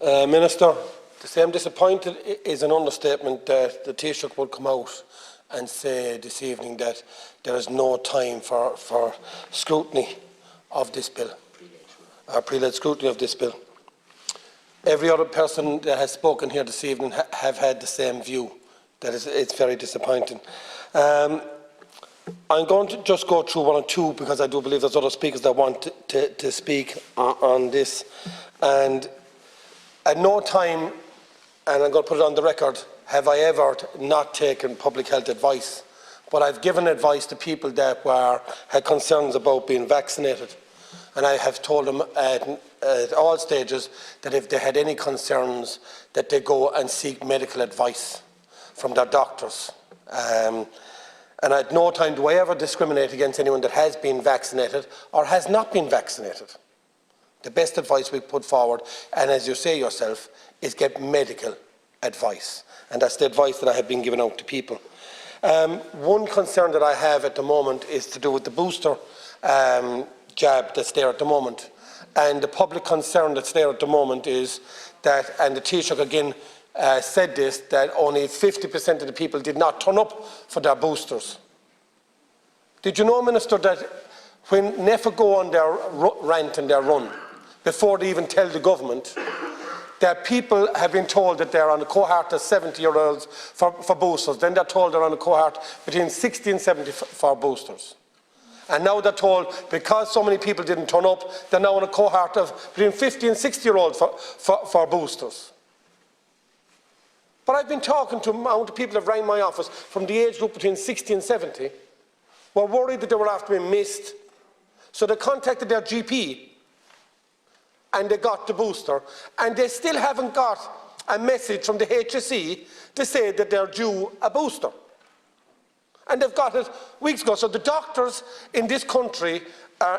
Minister, to say I'm disappointed is an understatement that the Taoiseach would come out and say this evening that there is no time for scrutiny of this bill, pre-led scrutiny of this bill. Every other person that has spoken here this evening have had the same view. That it's very disappointing. I'm going to just go through one or two because I do believe there's other speakers that want to speak on this. And at no time, and I'm going to put it on the record, have I ever not taken public health advice. But I've given advice to people that had concerns about being vaccinated. And I have told them at all stages that if they had any concerns, that they go and seek medical advice from their doctors. And at no time do I ever discriminate against anyone that has been vaccinated or has not been vaccinated. The best advice we put forward, and as you say yourself, is get medical advice. And that's the advice that I have been giving out to people. One concern that I have at the moment is to do with the booster jab that's there at the moment. And the public concern that's there at the moment is that, and the Taoiseach again said this, that only 50% of the people did not turn up for their boosters. Did you know, Minister, that when NEFA go on their rant and their run, before they even tell the government, that people have been told that they're on a cohort of 70-year-olds for boosters, then they're told they're on a cohort between 60 and 70 for boosters. And now they're told, because so many people didn't turn up, they're now on a cohort of between 50 and 60-year-olds for boosters. But I've been talking to a amount of people that have rang my office from the age group between 60 and 70, were worried that they were after being missed. So they contacted their GP and they got the booster, and they still haven't got a message from the HSE to say that they're due a booster. And they've got it weeks ago. So the doctors in this country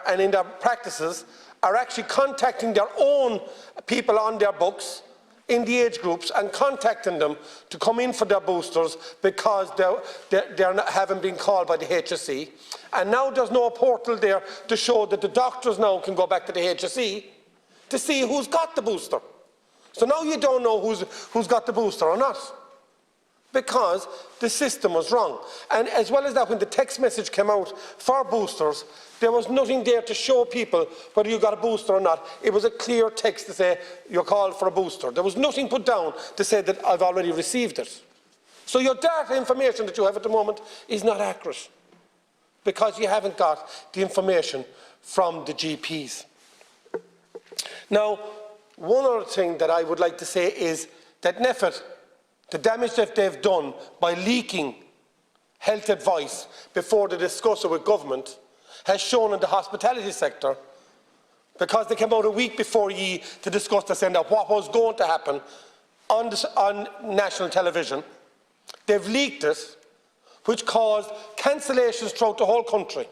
and in their practices are actually contacting their own people on their books in the age groups and contacting them to come in for their boosters because they haven't been called by the HSE. And now there's no portal there to show that the doctors now can go back to the HSE to see who's got the booster. So now you don't know who's got the booster or not, because the system was wrong. And as well as that, when the text message came out for boosters, there was nothing there to show people whether you got a booster or not. It was a clear text to say you're called for a booster. There was nothing put down to say that I've already received it. So your data information that you have at the moment is not accurate, because you haven't got the information from the GPs. Now, one other thing that I would like to say is that NEFIT, the damage that they've done by leaking health advice before they discuss it with government, has shown in the hospitality sector, because they came out a week before ye to discuss this and what was going to happen on national television. They've leaked it, which caused cancellations throughout the whole country,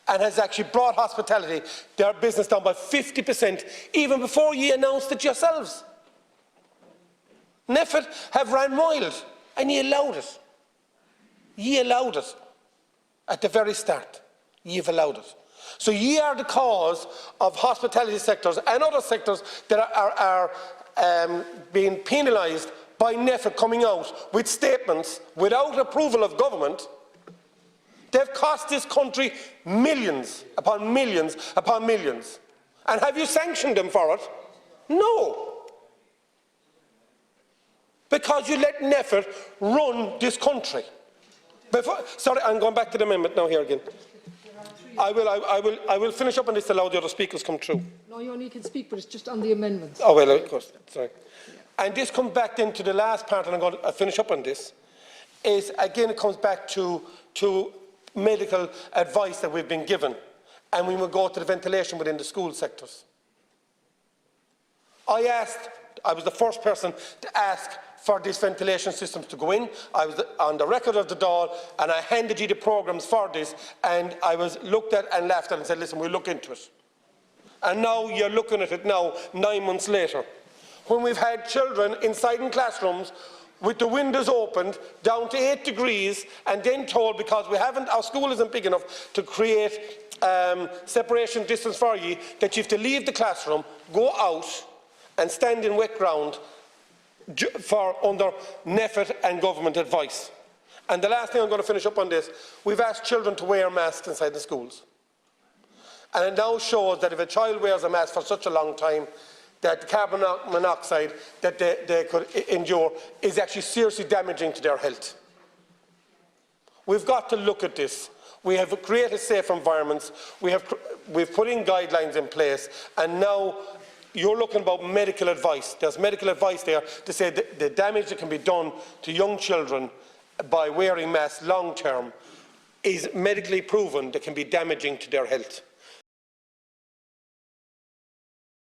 and has actually brought hospitality, their business, down by 50%, even before ye announced it yourselves. NEFIT have ran wild, and ye allowed it. Ye allowed it at the very start. You've allowed it. So ye are the cause of hospitality sectors and other sectors that are being penalised by NEFIT coming out with statements without approval of government. They've cost this country millions upon millions upon millions. And have you sanctioned them for it? No. Because you let NEFIT run this country. Sorry, I'm going back to the amendment now here again. I will finish up on this to allow the other speakers come through. No, you only can speak, but it's just on the amendments. Oh, well, of course. Sorry. Yeah. And this comes back then to the last part, and I'm going to finish up on this, is again it comes back to medical advice that we've been given, and we will go to the ventilation within the school sectors. I was the first person to ask for these ventilation systems to go in. I was on the record of the Dáil, and I handed you the programmes for this, and I was looked at and laughed at and said, listen, we'll look into it. And now you're looking at it now, 9 months later, when we've had children inside in classrooms with the windows opened down to 8 degrees, and then told, because our school isn't big enough to create separation distance for you, that you have to leave the classroom, go out, and stand in wet ground under NEFIT and government advice. And the last thing, I'm going to finish up on this, we've asked children to wear masks inside the schools. And it now shows that if a child wears a mask for such a long time, that the carbon monoxide that they could endure is actually seriously damaging to their health. We've got to look at this. We have created safe environments, we've put in guidelines in place, and now you're looking about medical advice. There's medical advice there to say that the damage that can be done to young children by wearing masks long term is medically proven that can be damaging to their health.